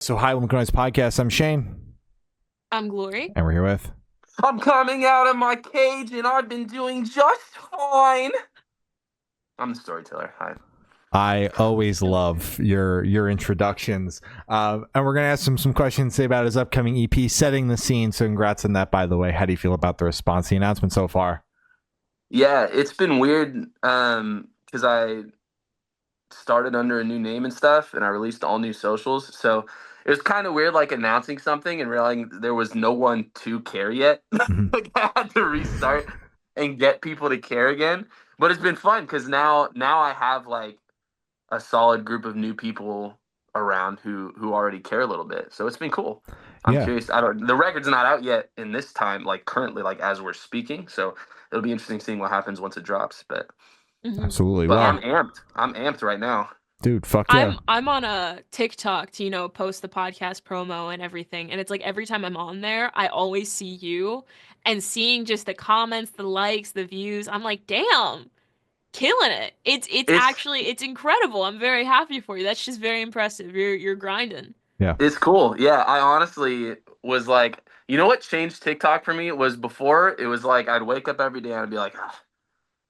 So, hi, welcome to Noise Podcast. I'm Shane, I'm Glory. and we're here with. I'm coming out of my cage and I've been doing just fine. I'm the storyteller. Hi. I always love your introductions, and we're gonna ask him some questions today about his upcoming EP, Setting the Scene. So, congrats on that, by the way. How do you feel about the response, the announcement so far? Yeah, it's been weird because I started under a new name and stuff and I released all new socials. So it was kind of weird like announcing something and realizing there was no one to care yet. Mhm. Like I had to restart and get people to care again. But it's been fun because now I have like a solid group of new people around who already care a little bit. So it's been cool. I'm Yeah, curious. I don't. The record's not out yet in this time, like currently, like as we're speaking. So it'll be interesting seeing what happens once it drops. Mhm. absolutely. But Well, I'm amped. I'm amped right now. dude, fuck yeah. I'm on a TikTok to, post the podcast promo and everything. And it's like every time I'm on there, I always see you and seeing just the comments, the likes, the views. I'm like, damn, killing it. It's It's actually it's incredible. I'm very happy for you. That's just very impressive. You're grinding. Yeah. it's cool. Yeah, I honestly was like, you know what changed TikTok for me? It was before it was like I'd wake up every day and I'd be like, "Ah,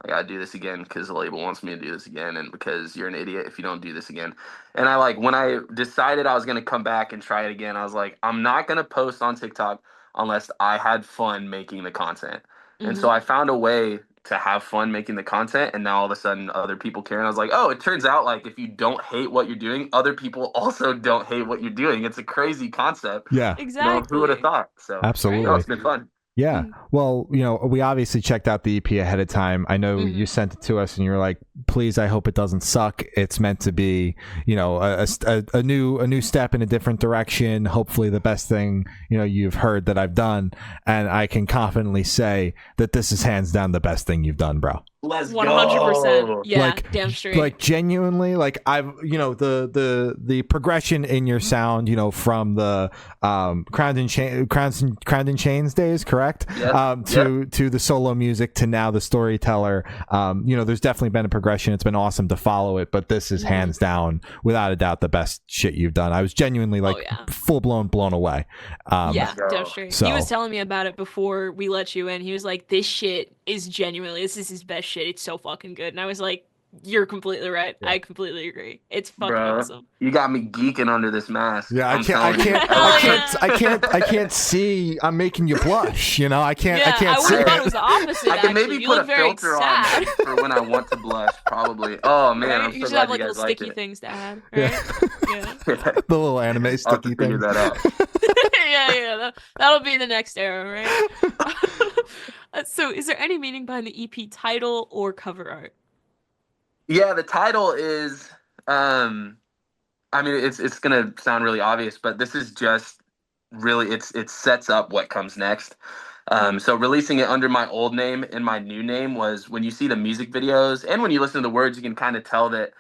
I gotta do this again because the label wants me to do this again, and because you're an idiot if you don't do this again." And I like when I decided I was gonna come back and try it again, I was like, I'm not gonna post on TikTok unless I had fun making the content. And so Hmm. I found a way to have fun making the content, and now all of a sudden other people care. And I was like, oh, it turns out like if you don't hate what you're doing, other people also don't hate what you're doing. It's a crazy concept. Yeah, Who would have Exactly. thought? So no, absolutely. it's been fun. Yeah. Mhm. Well, we obviously checked out the EP ahead of time. I know you Mhm. sent it to us and you were like, please, I hope it doesn't suck. It's meant to be, a new step in a different direction. Hopefully the best thing, you've heard that I've done. And I can confidently say that this is hands down the best thing you've done, bro. Let's 100%. go. Yeah, damn straight. Like genuinely, like I've, the progression in your sound, from the Crowned and Chains days, correct? Yep. To the solo music to now the storyteller. There's definitely been a progression. It's been awesome to follow it, but this is Mhm. hands down, without a doubt, the best shit you've done. I was genuinely like Yeah. full blown away. Yeah, Go. damn straight. So- He was telling me about it before we let you in. He was like, this shit this is his best shit. It's so fucking good. And I was like, you're completely right. Yeah. I completely agree. It's fucking Bro, awesome. you got me geeking under this mask. Yeah, I'm telling you. I can't see. I'm making you blush. I can't I would see. have thought it was the opposite. I can actually. maybe You put a look very filter sad. on for when I want to blush, probably. Oh man, Right? I'm You so should have glad like you little guys liked sticky it. things to add, Yeah. right? Yeah. The little anime I'll have sticky to figure thing. that out. Yeah. That'll be the next era, right? So, is there any meaning behind the EP title or cover art? Yeah, the title is I mean it's gonna sound really obvious, but this is just really it sets up what comes next. So releasing it under my old name and my new name was when you see the music videos and when you listen to the words, you can kind of tell that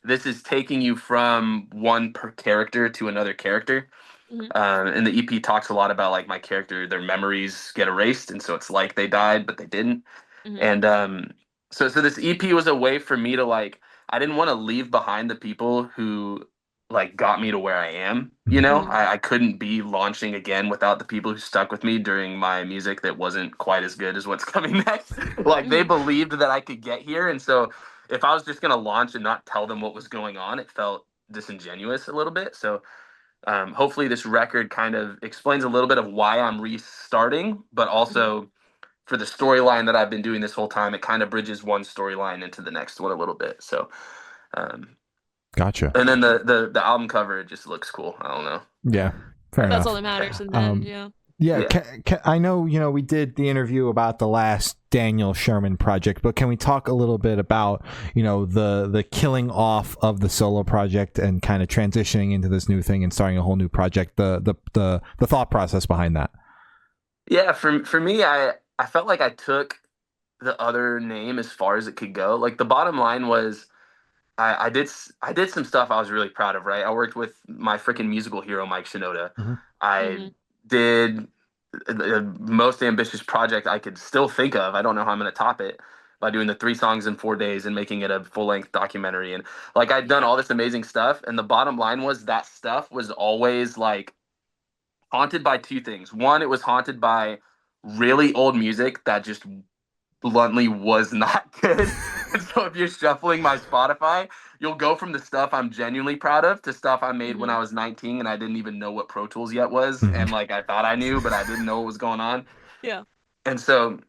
this is taking you from one per character to another character. Mhm. And the EP talks a lot about like my character, their memories get erased, and so it's like they died, but they didn't. Mhm. And so this EP was a way for me to like I didn't want to leave behind the people who like got me to where I am. Mhm. I couldn't be launching again without the people who stuck with me during my music that wasn't quite as good as what's coming next. Like they Mhm. believed that I could get here, and so if I was just gonna launch and not tell them what was going on, it felt disingenuous a little bit. So hopefully this record kind of explains a little bit of why I'm restarting, but Mhm. also for the storyline that I've been doing this whole time, it kind of bridges one storyline into the next one a little bit. So, um, Gotcha. and then the album cover just looks cool. I don't know. Yeah, fair That's enough. all that matters in the end, yeah. Yeah, Yeah. I know, we did the interview about the last Daniel Sherman project, but can we talk a little bit about, the killing off of the solo project and kind of transitioning into this new thing and starting a whole new project, the thought process behind that? Yeah, for me, I felt like I took the other name as far as it could go. Like the bottom line was I did some stuff I was really proud of, right? I worked with my freaking musical hero, Mike Shinoda. Mhm. I Mhm. did the most ambitious project I could still think of. I don't know how I'm going to top it, by doing the 3 songs in 4 days and making it a full-length documentary. And like I'd done all this amazing stuff, and the bottom line was that stuff was always like haunted by 2 things. One, it was haunted by really old music that just bluntly was not good. And so if you're shuffling my Spotify, you'll go from the stuff I'm genuinely proud of to stuff I made when I was 19 and I didn't even know what Pro Tools yet was. And like I thought I knew, but I didn't know what was going on. Yeah. And so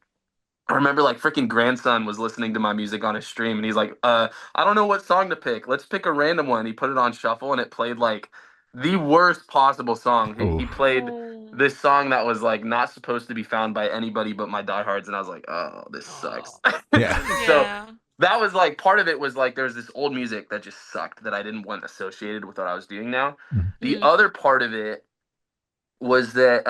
I remember like freaking grandson was listening to my music on his stream and he's like, I don't know what song to pick. Let's pick a random one. He put it on shuffle and it played like the worst possible song. He played this song that was like not supposed to be found by anybody but my diehards, and I was like, oh, this sucks. Yeah. So that was like part of it was like there's this old music that just sucked that I didn't want associated with what I was doing now. The other part of it was that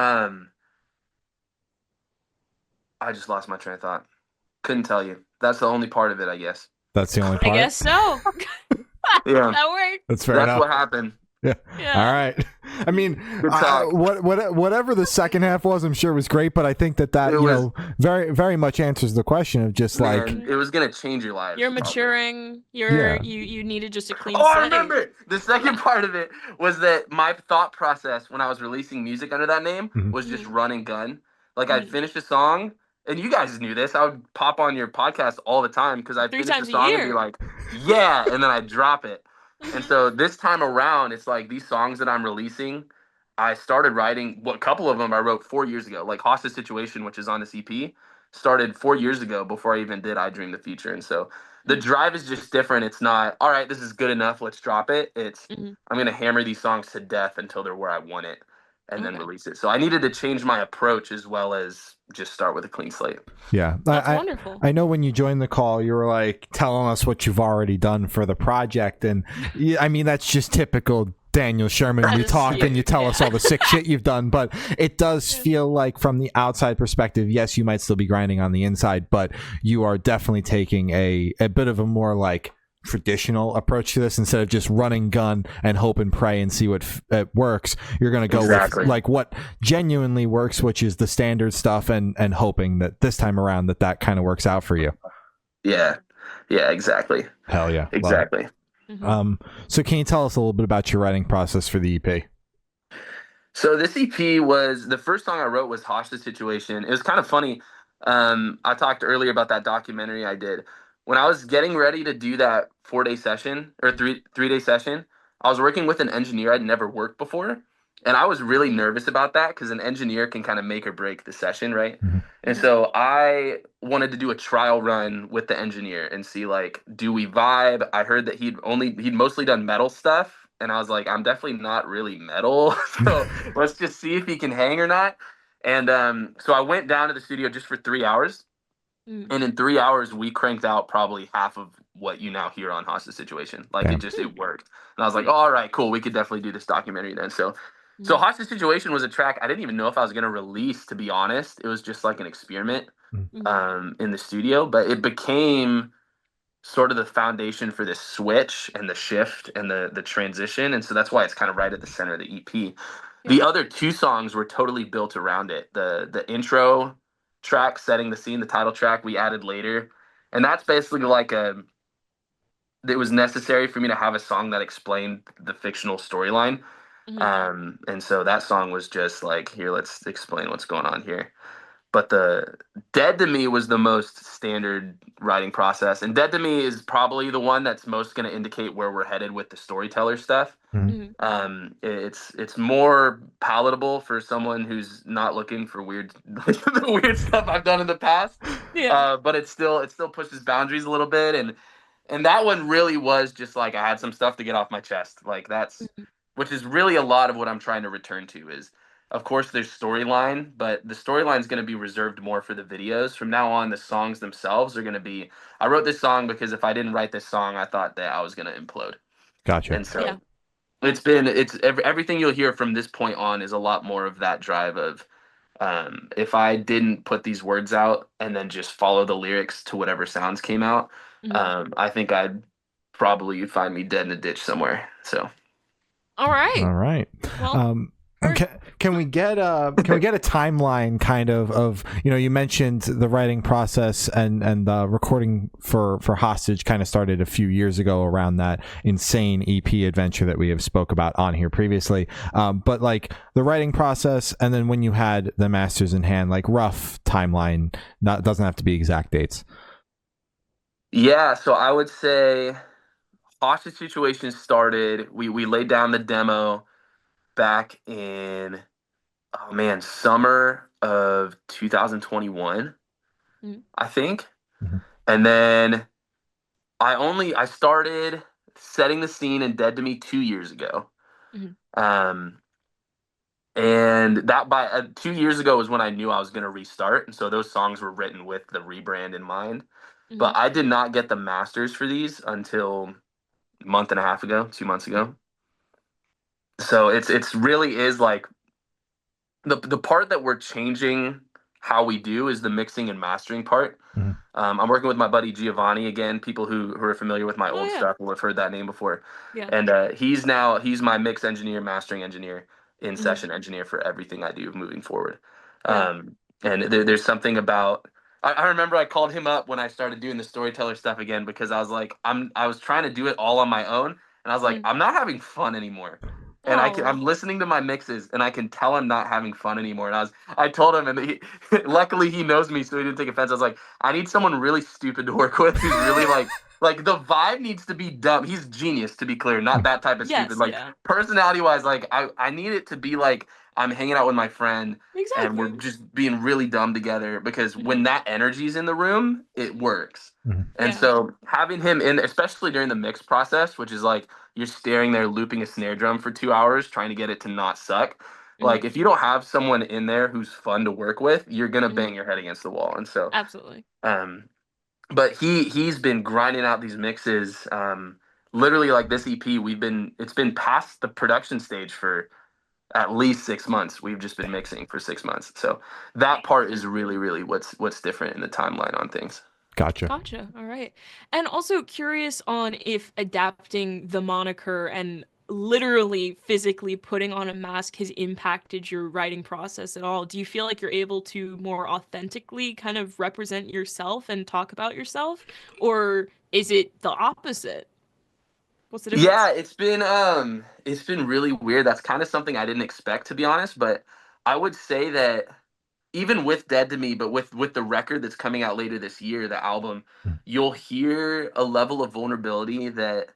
I just lost my train of thought. Couldn't tell you. That's the only part of it, I guess. That's the only part? I guess so. Yeah. That worked. That's fair enough. That's what happened. Yeah. All right. I mean, whatever the second half was, I'm sure was great, but I think that very, very much answers the question of just like it was gonna change your life. You're maturing. You needed just a clean slate. slate. I remember the second part of it was that my thought process when I was releasing music under that name was just run and gun. Like I'd finish a song, and you guys knew this. I would pop on your podcast all the time because I'd finish the song and be like, yeah, and then I'd drop it. And so this time around, it's like these songs that I'm releasing, I started writing, a couple of them I wrote 4 years ago, like Hostage Situation, which is on this EP, started 4 years ago before I even did I Dream the Future. And so the drive is just different. It's not, all right, this is good enough, let's drop it. It's, I'm going to hammer these songs to death until they're where I want it and then release it. So I needed to change my approach as well as just start with a clean slate. Yeah. That's wonderful. I know when you joined the call, you were like telling us what you've already done for the project. And I mean, that's just typical Daniel Sherman. You talk and you tell us all the sick shit you've done, but it does feel like from the outside perspective, yes, you might still be grinding on the inside, but you are definitely taking a bit of a more like traditional approach to this. Instead of just running gun and hope and pray and see what works, you're going to go with like what genuinely works, which is the standard stuff, and hoping that this time around that kind of works out for you. Yeah exactly. Hell yeah, exactly. So can you tell us a little bit about your writing process for the EP? So this EP was, the first song I wrote was Hostage Situation. It was kind of funny. I talked earlier about that documentary I did. When I was getting ready to do that 4-day session or three-day session, I was working with an engineer I'd never worked before. And I was really nervous about that because an engineer can kind of make or break the session, right? And so I wanted to do a trial run with the engineer and see, like, do we vibe? I heard that he'd mostly done metal stuff. And I was like, I'm definitely not really metal. So let's just see if he can hang or not. And so I went down to the studio just for 3 hours. And in 3 hours, we cranked out probably half of what you now hear on Hostage Situation. Like, it worked. And I was like, oh, all right, cool. We could definitely do this documentary then. So Hostage Situation was a track I didn't even know if I was going to release, to be honest. It was just like an experiment in the studio. But it became sort of the foundation for this switch and the shift and the transition. And so that's why it's kind of right at the center of the EP. The other 2 songs were totally built around it. The intro track setting the scene, the title track, we added later. And that's basically like it was necessary for me to have a song that explained the fictional storyline. And so that song was just like, here, let's explain what's going on here. But the Dead to Me was the most standard writing process. And Dead to Me is probably the one that's most going to indicate where we're headed with the Storyteller stuff. It's more palatable for someone who's not looking for the weird stuff I've done in the past. But it still pushes boundaries a little bit. And that one really was just like, I had some stuff to get off my chest. Like that's, which is really a lot of what I'm trying to return to is, of course, there's storyline, but the storyline is going to be reserved more for the videos. From now on, the songs themselves are going to be, I wrote this song because if I didn't write this song, I thought that I was going to implode. Gotcha. And so everything you'll hear from this point on is a lot more of that drive of, if I didn't put these words out and then just follow the lyrics to whatever sounds came out, I think I'd probably find me dead in a ditch somewhere. So. All right. Well, And can we get a timeline kind of you mentioned the writing process and the recording for Hostage kind of started a few years ago around that insane EP adventure that we have spoke about on here previously, but like the writing process and then when you had the masters in hand, like rough timeline, not doesn't have to be exact dates. Yeah, so I would say hostage situation started. We laid down the demo back in, oh man, summer of 2021, Mhm. I think. Mhm. And then I started setting the scene in Dead to Me 2 years ago. Mhm. Um, and that by 2 years ago was when I knew I was going to restart. And so those songs were written with the rebrand in mind. But Mhm. I did not get the masters for these until a month and a half ago, 2 months ago. So it's really is like the part that we're changing how we do is the mixing and mastering part. Mhm. I'm working with my buddy Giovanni again. People who are familiar with my Oh old yeah. stuff will have heard that name before. Yeah. And he's my mix engineer, mastering engineer, in Mhm. session engineer for everything I do moving forward. Yeah. And there's something about I remember I called him up when I started doing the storyteller stuff again because I was like I was trying to do it all on my own and I was like Mhm. I'm not having fun anymore. And Oh. I'm listening to my mixes and I can tell I'm not having fun anymore. And I told him and luckily he knows me so he didn't take offense. I was like I need someone really stupid to work with who's really like the vibe needs to be dumb. He's genius to be clear, not that type of stupid. Yes. Like Yeah. personality wise, like I need it to be like I'm hanging out with my friend and we're Exactly. just being really dumb together because Mhm. when that energy's in the room, it works. Mhm. And Yeah. so having him in, especially during the mix process, which is like you're staring there looping a snare drum for 2 hours trying to get it to not suck. Mhm. Like if you don't have someone in there who's fun to work with, you're gonna Mhm. bang your head against the wall. And so Absolutely. um but he's been grinding out these mixes. Literally like this EP, it's been past the production stage for at least 6 months. We've just been mixing for 6 months. So that part is really, really what's different in the timeline on things. Gotcha. Gotcha. All right. And also curious on if adapting the moniker and literally physically putting on a mask has impacted your writing process at all. Do you feel like you're able to more authentically kind of represent yourself and talk about yourself? Or is it the opposite? What's the Yeah, difference? it's been really weird. That's kind of something I didn't expect to be honest, but I would say that even with Dead to Me, but with the record that's coming out later this year, the album, Mhm. you'll hear a level of vulnerability that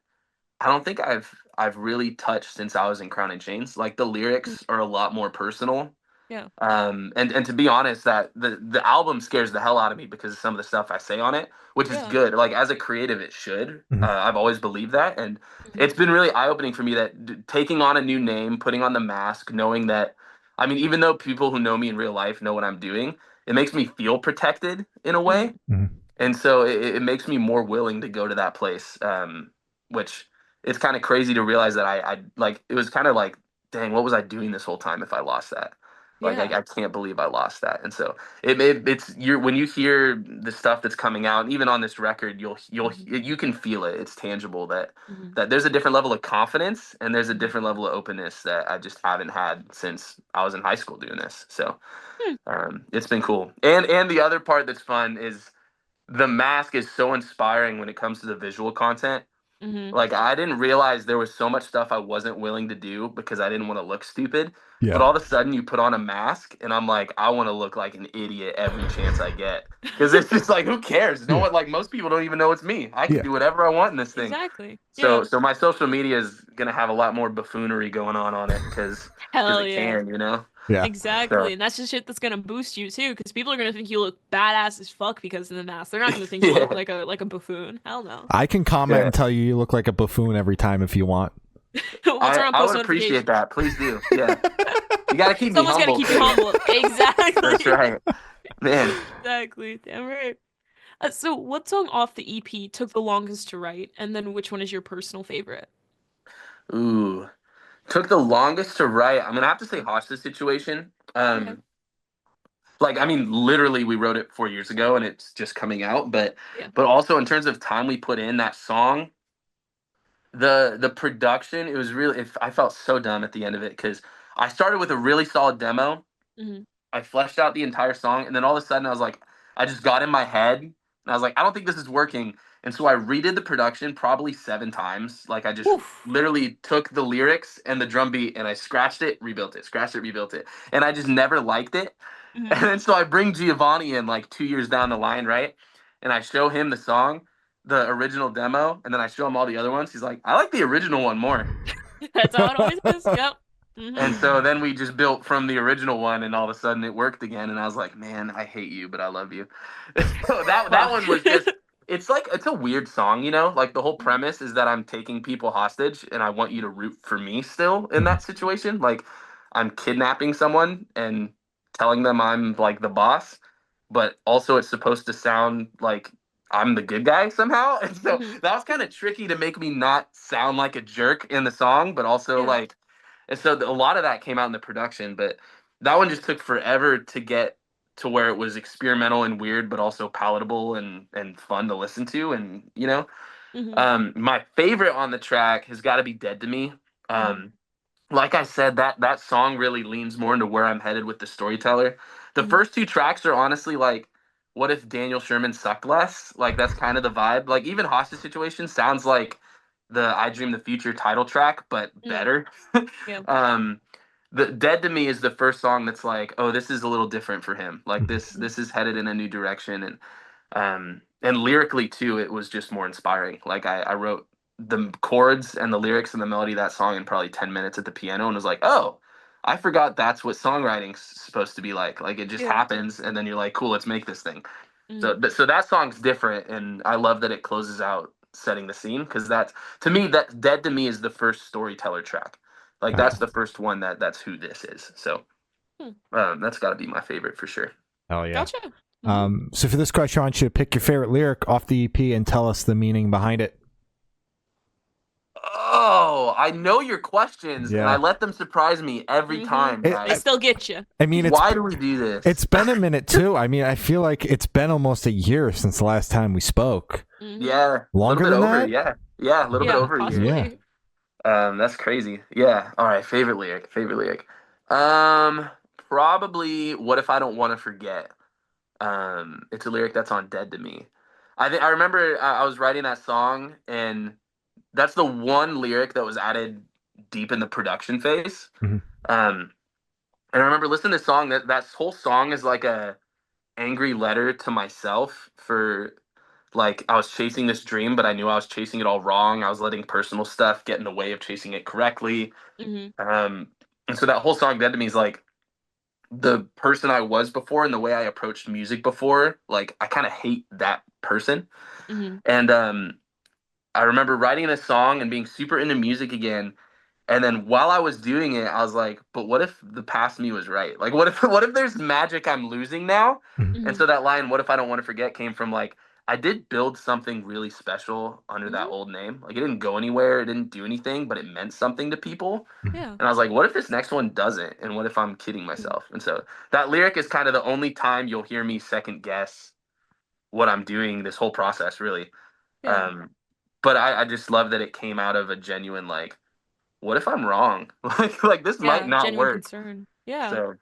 I don't think I've really touched since I was in Crown and Chains. Like the Mm. lyrics are a lot more personal. Yeah. And to be honest, that the album scares the hell out of me because of some of the stuff I say on it, which is Yeah. good. Like as a creative, it should. Mhm. I've always believed that, and Mhm. it's been really eye opening for me that taking on a new name, putting on the mask, knowing that, I mean, even though people who know me in real life know what I'm doing, it makes me feel protected in a way, Mhm. Mhm. and so it makes me more willing to go to that place. Which it's kind of crazy to realize that I like it was kind of like, dang, what was I doing this whole time if I lost that? Like Yeah. I can't believe I lost that. And so it's you're when you hear the stuff that's coming out, even on this record, Mhm. you can feel it. It's tangible that Mhm. there's a different level of confidence and there's a Mhm. different level of openness that I just haven't had since I was in high school doing this. So Hmm. it's been cool. And the other part that's fun is the mask is so inspiring when it comes to the visual content. Mhm. Like I didn't realize there was so much stuff I wasn't willing to do because I didn't want to look stupid. But Yeah. all of a sudden you put on a mask and I'm like, I want to look like an idiot every chance I get. Because it's just like, who cares? No Yeah. one, like most people don't even know it's me. I can Yeah. do whatever I want in this thing. Exactly. So Yeah. so my social media is gonna have a lot more buffoonery going on it because Hell it yeah. can, you know. Yeah. So Exactly. And that's just shit that's gonna boost you too, because people are gonna think you look badass as fuck because of the mask. They're not gonna think you look yeah, like a buffoon. Hell no. I can comment yeah. and tell you look like a buffoon every time if you want. We'll turn on I post would appreciate notifications. that. Please do. Yeah, you got to keep me Someone's gotta humble keep you too. humble. That's Exactly. right, man. Exactly. Damn right. So what song off the EP took the longest to write, and then which one is your personal favorite? Ooh. Took the longest to write. I'm gonna have to say hostage situation. Okay. Like I mean, literally, we wrote it 4 years ago, and it's just coming out. Yeah. But also in terms of time we put in that song, the production, it was really. If I felt so dumb at the end of it because I started with a really solid demo. Mm-hmm. I fleshed out the entire song, and then all of a sudden I was like, I just got in my head, and I was like, I don't think this is working. And so I redid the production probably 7 times. Like I just Oof. literally took the lyrics and the drum beat and I scratched it, rebuilt it, scratched it, rebuilt it. And I just never liked it. And Mm-hmm. then so I bring Giovanni in like 2 years down the line, right? And I show him the song, the original demo, and then I show him all the other ones. He's like, I like the original one more. That's how it always is. Yep. Mm-hmm. And so then we just built from the original one, and all of a sudden it worked again. And I was like, man, I hate you, but I love you. So that one was just. It's like it's a weird song, you know. Like the whole premise is that I'm taking people hostage, and I want you to root for me still in that situation. Like I'm kidnapping someone and telling them I'm like the boss, but also it's supposed to sound like I'm the good guy somehow. And so Mm-hmm. that was kind of tricky to make me not sound like a jerk in the song, but also Yeah. like and so a lot of that came out in the production, but that one just took forever to get to where it was experimental and weird, but also palatable and fun to listen to. And Mm-hmm. my favorite on the track has got to be "Dead to Me." Mm-hmm. Like I said, that song really leans more into where I'm headed with the storyteller. The Mm-hmm. first two tracks are honestly like, what if Daniel Sherman sucked less? Like that's kind of the vibe. Like even Hostage Situation sounds like the I Dream the Future title track, but Mm. better. Yeah. um, the Dead to Me is the first song that's like, oh, this is a little different for him. Like Mm-hmm. this is headed in a new direction, and lyrically too, it was just more inspiring. Like I wrote the chords and the lyrics and the melody of that song in probably 10 minutes at the piano, and was like, oh, I forgot that's what songwriting's supposed to be like. Like it just Yeah. happens, and then you're like, cool, let's make this thing. Mm-hmm. So that song's different, and I love that it closes out setting the scene because that's to me that Dead to Me is the first storyteller track. Like that's Gotcha. the first one that's who this is. So Hmm. that's got to be my favorite for sure. Hell yeah. Gotcha. Mm-hmm. So for this question, I want you to pick your favorite lyric off the EP and tell us the meaning behind it. Oh, I know your questions, and I Yeah. let them surprise me every Mm-hmm. time, It- They guys. still get you. I mean, Why do we do this? it's been a minute too. I mean, I feel like it's been almost a year since the last time we spoke. Mm-hmm. Yeah, Longer a little bit than over. that? Yeah, a little bit Yeah, over a possibly. year. Yeah. That's crazy. Yeah. All right. Favorite lyric. Favorite lyric. Probably "What If I Don't Want to Forget." It's a lyric that's on "Dead to Me." I remember I was writing that song, and that's the one lyric that was added deep in the production phase. Mhm. And I remember listening to the song. That whole song is like a angry letter to myself for like I was chasing this dream, but I knew I was chasing it all wrong. I was letting personal stuff get in the way of chasing it correctly. Mm-hmm. And so that whole song "Dead to Me" is like the person I was before and the way I approached music before. Like I kind of hate that person. Mm-hmm. And I remember writing this song and being super into music again. And then while I was doing it, I was like, but what if the past me was right? Like what if there's magic I'm losing now? Mhm. And so that line, "What if I don't want to forget," came from like I did build something really special under that Mhm. old name. Like it didn't go anywhere, it didn't do anything, but it meant something to people. Yeah. And I was like, what if this next one doesn't? And what if I'm kidding myself? And so that lyric is kind of the only time you'll hear me second guess what I'm doing this whole process, really. Yeah. But I just love that it came out of a genuine like, what if I'm wrong? Like this might Yeah. not Genuine work. concern. Yeah. So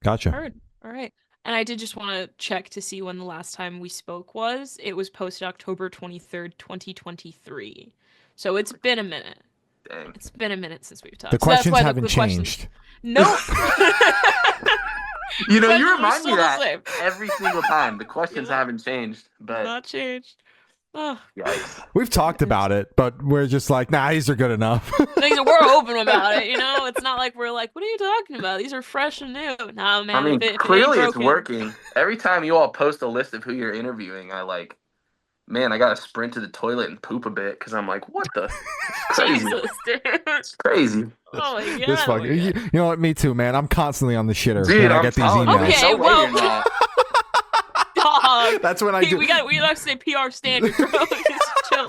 Gotcha. Heard. All right. And I did just want to check to see when the last time we spoke was. It was posted October 23rd, 2023. So it's been a minute. dang. It's been a minute since we've talked. The So that's questions why haven't the questions. changed. Nope. You know, Questions you are remind me still the that same. every single time. The questions Yeah. haven't changed, but Not changed. Oh, yikes. We've talked about it, but we're just like, nah, these are good enough. things we're open about it, you know. It's not like we're like, what are you talking about? These are fresh and new. Nah, man. I mean, if it ain't clearly it's broken, working. Every time you all post a list of who you're interviewing, I like, man, I gotta sprint to the toilet and poop a bit because I'm like, what the? It's crazy. Jesus, dude. It's crazy. Oh my god. This oh fucking, my you, God. you know what? Me too, man. I'm constantly on the shitter Dude, when I I'm get these telling emails. you, Okay, no way well- you're not. Dog. That's when I do. We have to say PR standards, bro. Just chill.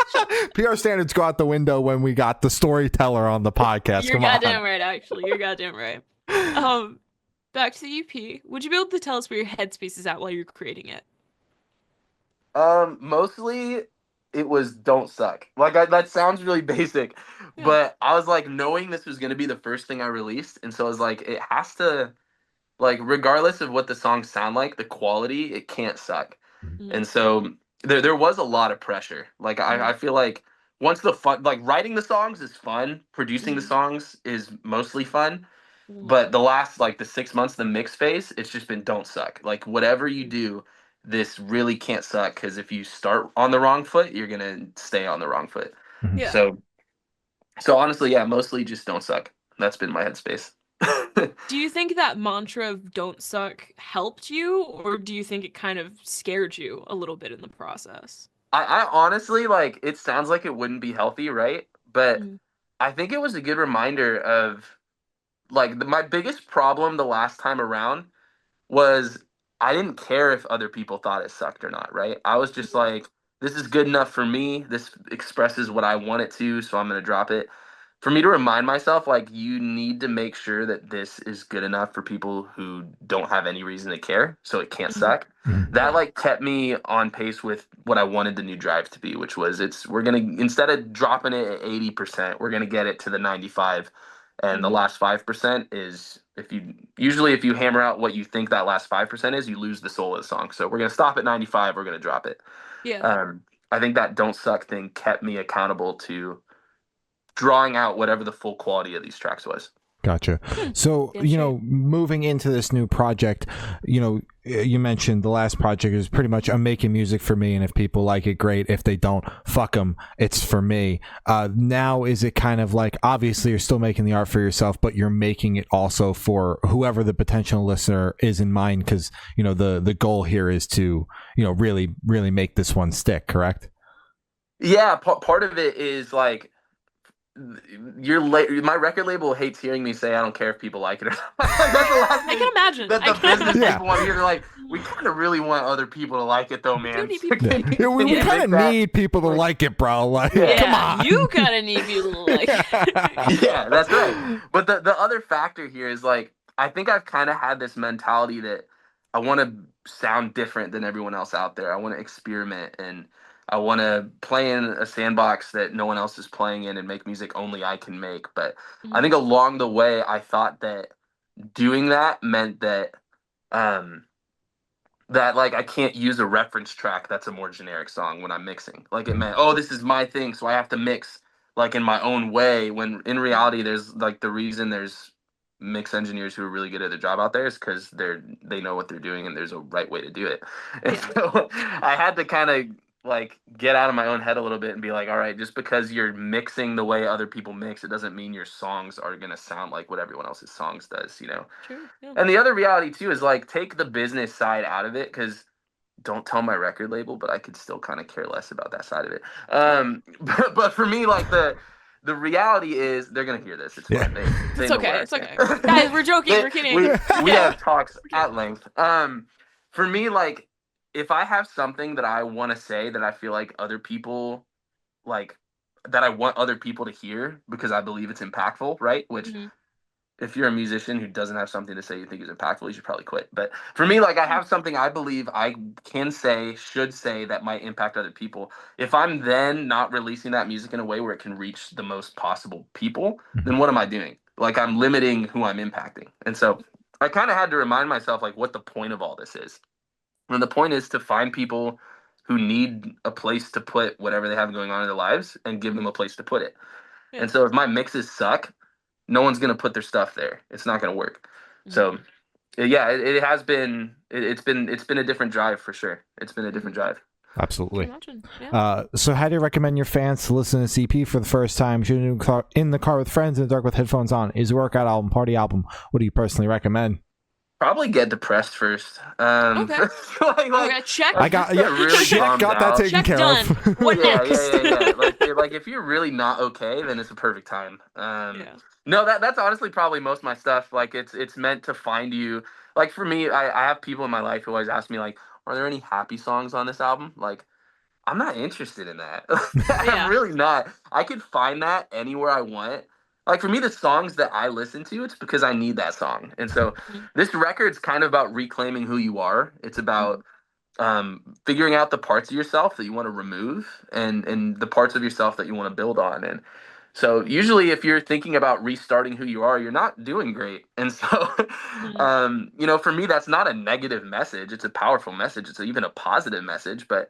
PR standards go out the window when we got the storyteller on the podcast. You're Come goddamn on. right, actually. You're goddamn right. Back to the EP. Would you be able to tell us where your headspace is at while you're creating it? Mostly it was "Don't Suck." Like that sounds really basic, Yeah. but I was like knowing this was gonna be the first thing I released, and so I was like, it has to, like, regardless of what the songs sound like, the quality, it can't suck. Mhm. And so there was a lot of pressure. Like I Mhm. feel like once the fun, like writing the songs is fun, producing the Mhm. songs is mostly fun, Mhm. but the last, like, the 6 months, the mix phase, it's just been don't suck. Like whatever you Mhm. do, this really can't suck, because if you start on the wrong foot, you're gonna stay on the wrong foot. Mhm. Yeah. So honestly, yeah, mostly just don't suck. That's been my headspace. Do you think that mantra of "don't suck" helped you, or do you think it kind of scared you a little bit in the process? I honestly, like, it sounds like it wouldn't be healthy, right? But Mhm. I think it was a good reminder of, like, my biggest problem the last time around was I didn't care if other people thought it sucked or not, right? I was just Mhm. like, this is good enough for me. This expresses what I want it to, so I'm going to drop it. For me to remind myself, like, you need to make sure that this is good enough for people who don't have any reason to care, so it can't Mhm. suck. Mhm. That, Yeah. like, kept me on pace with what I wanted the new drive to be, which was, we're gonna, instead of dropping it at 80%, we're gonna get it to the 95, and the Mhm. last 5% is, if you hammer out what you think that last 5% is, you lose the soul of the song. So we're gonna stop at 95. We're gonna drop it. Yeah. I think that "Don't Suck" thing kept me accountable to drawing out whatever the full quality of these tracks was. Gotcha. Hmm. So, Damn straight. moving into this new project, you mentioned the last project is pretty much I'm making music for me, and if people like it, great. If they don't, fuck them. It's for me. Now, is it kind of like, obviously you're still making the art for yourself, but you're making it also for whoever the potential listener is in mind? Because the goal here is to really really make this one stick. Correct? Yeah, part of it is like, my record label hates hearing me say I don't care if people like it or not. Like, that's the last I can thing imagine. that I the can business imagine. Yeah. people want to hear. They're like, we kind of really want other people to like it though, We do man. need people to Yeah, like it. yeah we Yeah. kind of need people to Like, like it, bro. Like, yeah. come Yeah, on. you gotta need people to like. Yeah, that's right. But the other factor here is, like, I think I've kind of had this mentality that I want to sound different than everyone else out there. I want to experiment, and I want to play in a sandbox that no one else is playing in and make music only I can make. But I Mhm. think along the way, I thought that doing that meant that um like I can't use a reference track that's a more generic song when I'm mixing. Like, it meant, oh, this is my thing, so I have to mix like in my own way. When in reality, there's, like, the reason there's mix engineers who are really good at their job out there is because they know what they're doing, and there's a right way to do it. And Yeah. so I had to kind of, like, get out of my own head a little bit and be like, all right, just because you're mixing the way other people mix, it doesn't mean your songs are gonna sound like what everyone else's songs does. True. Yeah. And the other reality too is, like, take the business side out of it, because don't tell my record label, but I could still kind of care less about that side of it. But for me, like, the reality is they're gonna hear this. It's Yeah. fine. They It's know where okay. I It's stand. okay. Guys, we're joking. We're kidding. We Yeah. have talks We're at kidding. length. For me, like, if I have something that I want to say that I feel like other people, like, that I want other people to hear because I believe it's impactful, right? Which, Mhm. if you're a musician who doesn't have something to say you think is impactful, you should probably quit. But for me, like, I have something I believe I can say, should say, that might impact other people. If I'm then not releasing that music in a way where it can reach the most possible people, then what am I doing? Like, I'm limiting who I'm impacting. And so I kind of had to remind myself, like, what the point of all this is. And the point is to find people who need a place to put whatever they have going on in their lives and give them Mhm. a place to put it. Yeah. And so if my mixes suck, no one's gonna put their stuff there. It's not gonna work. Mhm. So yeah, it has been. It's been a different drive for sure. It's been a different Mhm. drive. Can Absolutely. imagine. Yeah. So how do you recommend your fans to listen to CP for the first time? Shooting in the car with friends in the dark with headphones on? Is a workout album, party album? What do you personally recommend? Probably get depressed first. Okay. Okay. Check. I got get really check, bummed got that out. taken Check care done. of. What Yeah, next? yeah. Like if you're really not okay, then it's a perfect time. Yeah. No, that's honestly probably most of my stuff. Like, it's meant to find you. Like, for me, I have people in my life who always ask me, like, are there any happy songs on this album? Like, I'm not interested in that. I'm Yeah. really not. I could find that anywhere I want. Like, for me, the songs that I listen to, it's because I need that song. And so Mhm. this record's kind of about reclaiming who you are. It's Mhm. about figuring out the parts of yourself that you want to remove and the parts of yourself that you want to build on. And so usually if you're thinking about restarting who you are, you're not doing great. And so, Mhm. for me, that's not a negative message. It's a powerful message. It's even a positive message. But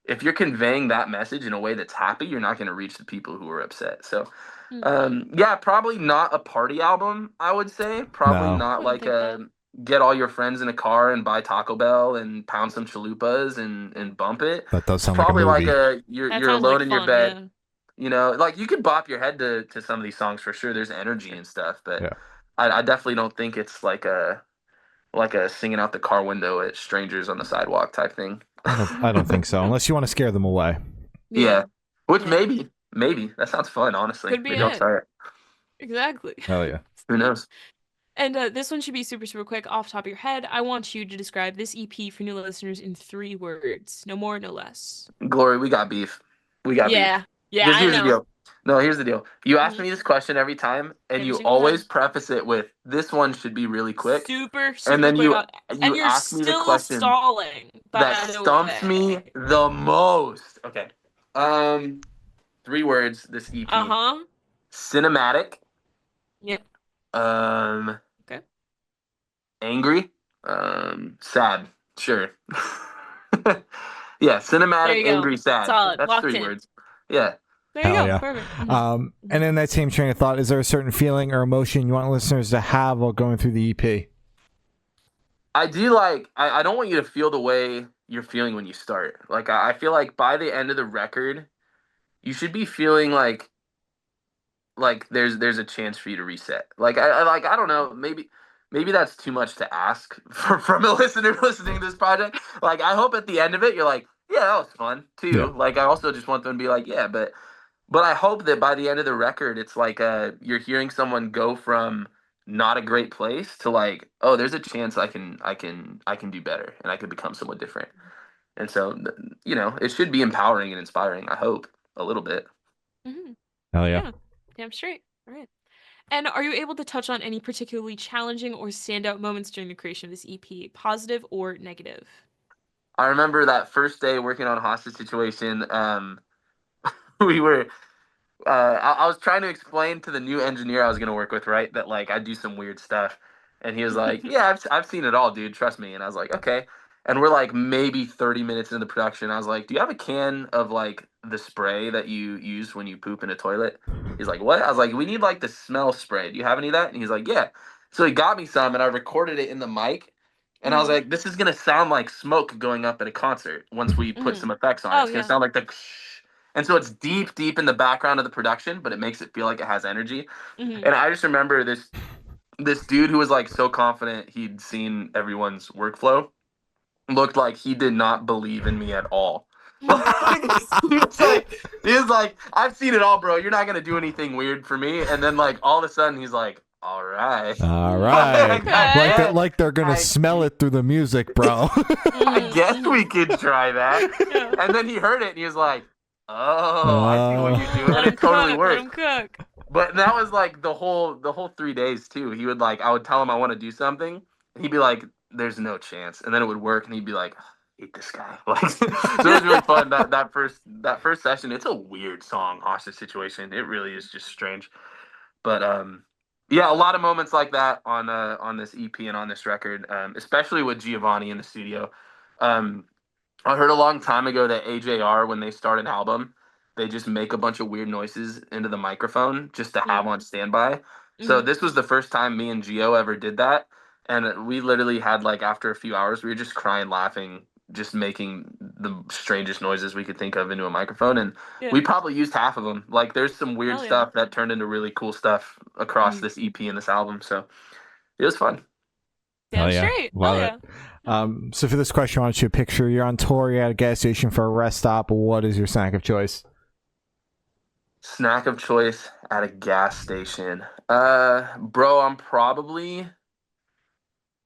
if you're conveying that message in a way that's happy, you're not going to reach the people who are upset. So, Mhm. yeah, probably not a party album, I would say. Probably No. not Wouldn't like think that. a get all your friends in a car and buy Taco Bell and pound some chalupas and bump it. That does It's sound like a probably like movie. a That you're sounds like alone in your fun, bed. yeah. Like you could bop your head to some of these songs for sure. There's energy and stuff, but Yeah. I definitely don't think it's like a singing out the car window at strangers on the sidewalk type thing. I don't think so, unless you want to scare them away. Yeah, Yeah. which Yeah. maybe that sounds fun. Honestly, Could be maybe I'll it. try it. Exactly. Hell yeah. Who Sweet. knows? And this one should be super, super quick off the top of your head. I want you to describe this EP for new listeners in 3 words. No more, no less. Glory, we got beef. We got beef. Yeah. Yeah, Because I here's the know. deal. No, here's the deal. You ask Mhm. me this question every time, and Every you single always time. preface it with, "This one should be really quick," Super, and super then quick. you And you're ask me the still question stalling, that by the stumps me way. the most. Okay. Um, 3 words. This EP: Uh-huh. cinematic, Yep. um, Okay. angry, sad. Sure. Yeah, There cinematic, you go. angry, sad. Solid. That's Locked three in. words. Yeah. There you Hell go. yeah. Perfect. And in that same train of thought, is there a certain feeling or emotion you want listeners to have while going through the EP? I do I don't want you to feel the way you're feeling when you start. Like I feel like by the end of the record, you should be feeling like there's a chance for you to reset. I don't know, maybe that's too much to ask from a listener listening to this project. Like I hope at the end of it you're like, yeah, that was fun Yeah. too. Like I also just want them to be like, yeah, but I hope that by the end of the record, it's like you're hearing someone go from not a great place to like, oh, there's a chance I can do better and I could become someone different. And so, it should be empowering and inspiring. I hope a little bit. Mhm. Hell yeah. Yeah. Damn straight. All right. And are you able to touch on any particularly challenging or standout moments during the creation of this EP, positive or negative? I remember that first day working on Hostage Situation. We were I was trying to explain to the new engineer I was gonna work with, right, that like I do some weird stuff, and he was like, "Yeah, I've seen it all, dude. Trust me." And I was like, "Okay." And we're like maybe 30 minutes into the production. I was like, "Do you have a can of like the spray that you use when you poop in a toilet?" He's like, "What?" I was like, "We need like the smell spray. Do you have any of that?" And he's like, "Yeah." So he got me some, and I recorded it in the mic. And I was Mhm. like, "This is gonna sound like smoke going up at a concert once we put Mhm. some effects on it. Oh It's gonna yeah. sound like the." And so it's deep, deep in the background of the production, but it makes it feel like it has energy. Mhm. And I just remember this dude who was like so confident he'd seen everyone's workflow looked like he did not believe in me at all. he was like, I've seen it all, bro. You're not gonna do anything weird for me. And then like all of a sudden he's like, all right. All right. Like, Like Okay. that, like they're gonna I, smell it through the music, bro. I Mhm. guess we Mhm. could try that. Yeah. And then he heard it and he was like, oh, I see what you're doing. Let And him it totally cook. Let worked. him cook. But that was like the whole 3 days too. He would like I would tell him I want to do something. And he'd be like, "There's no chance," and then it would work, and he'd be like, "I hate this guy." Like, so it was really fun that first session. It's a weird song, Hostage Situation. It really is just strange. But yeah, a lot of moments like that on this EP and on this record, especially with Giovanni in the studio. Um, I heard a long time ago that AJR, when they start an album, they just make a bunch of weird noises into the microphone just to have Mm. on standby. So Mhm. this was the first time me and Gio ever did that. And we literally had like after a few hours, we were just crying, laughing, just making the strangest noises we could think of into a microphone. And Yeah. we probably used half of them. Like there's some weird Hell yeah. stuff that turned into really cool stuff across Mhm. this EP and this album. So it was fun. Damn Hell yeah. straight. Love Hell it. yeah. So for this question, I want you to picture you're on tour, you're at a gas station for a rest stop. What is your snack of choice? Snack of choice at a gas station. Bro, I'm probably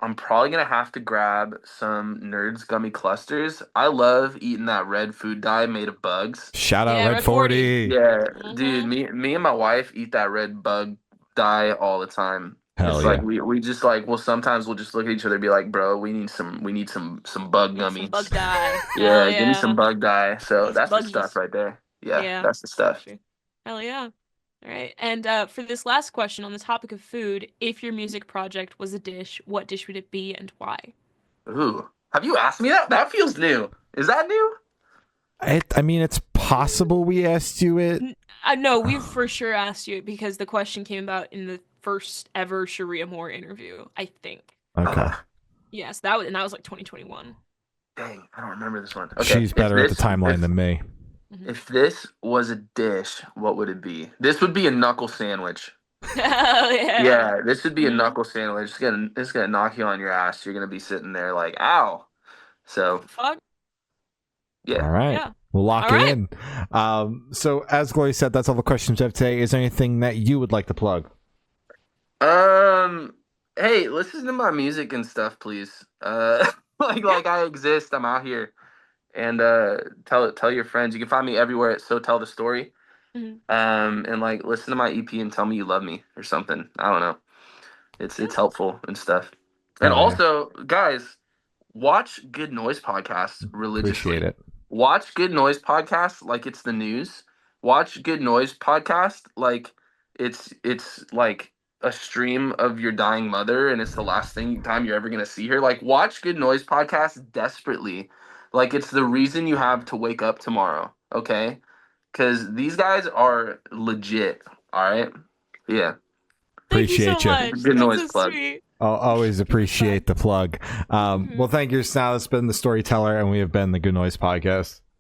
gonna have to grab some Nerds gummy clusters. I love eating that red food dye made of bugs. Shout out Yeah, Red Red 40. 40. Yeah, dude, Mhm. me and my wife eat that red bug dye all the time. Hell It's yeah. like we just like sometimes we'll just look at each other and be like, bro, we need some bug Need some bug gummies. dye. Hell Yeah, give me some yeah. bug dye. So Need some that's the stuff buggies. right there. Yeah, Yeah. that's the stuff. True. Hell yeah. All right. And for this last question on the topic of food, if your music project was a dish, what dish would it be and why? Ooh, have you asked me that? That feels new. Is that new? I mean, it's possible we asked you it. No, we've for sure asked you because the question came about in the first ever Sharia Moore interview, I think. Okay. Yes, that was like 2021. Dang, I don't remember this one. Okay, She's better at the timeline than me. if this was a dish, what would it be? This would be a knuckle sandwich. Hell yeah. Yeah, this would be a Mhm. knuckle sandwich. It's gonna knock you on your ass. You're gonna be sitting there like, ow. So Fuck. yeah. All right. Yeah. We'll lock All it right. in. So as Glory said, that's all the questions we have today. Is there anything that you would like to plug? Hey, listen to my music and stuff, please. Like I exist. I'm out here, and tell your friends. You can find me everywhere at So Tell the Story. Mhm. And like listen to my EP and tell me you love me or something. I don't know. It's helpful and stuff. And Hell yeah. also, guys, watch Good Noise podcasts religiously. Appreciate it. Watch Good Noise podcasts like it's the news. Watch Good Noise podcast like it's like a stream of your dying mother and it's the last time you're ever gonna see her. Like watch Good Noise podcast desperately. Like it's the reason you have to wake up tomorrow. Okay? Because these guys are legit. All right? Yeah. Thank you so Appreciate you. much. Good That's noise so plug. sweet. I'll always appreciate the plug. Well, thank you. Now, it's been the Storyteller, and we have been the Good Noise Podcast.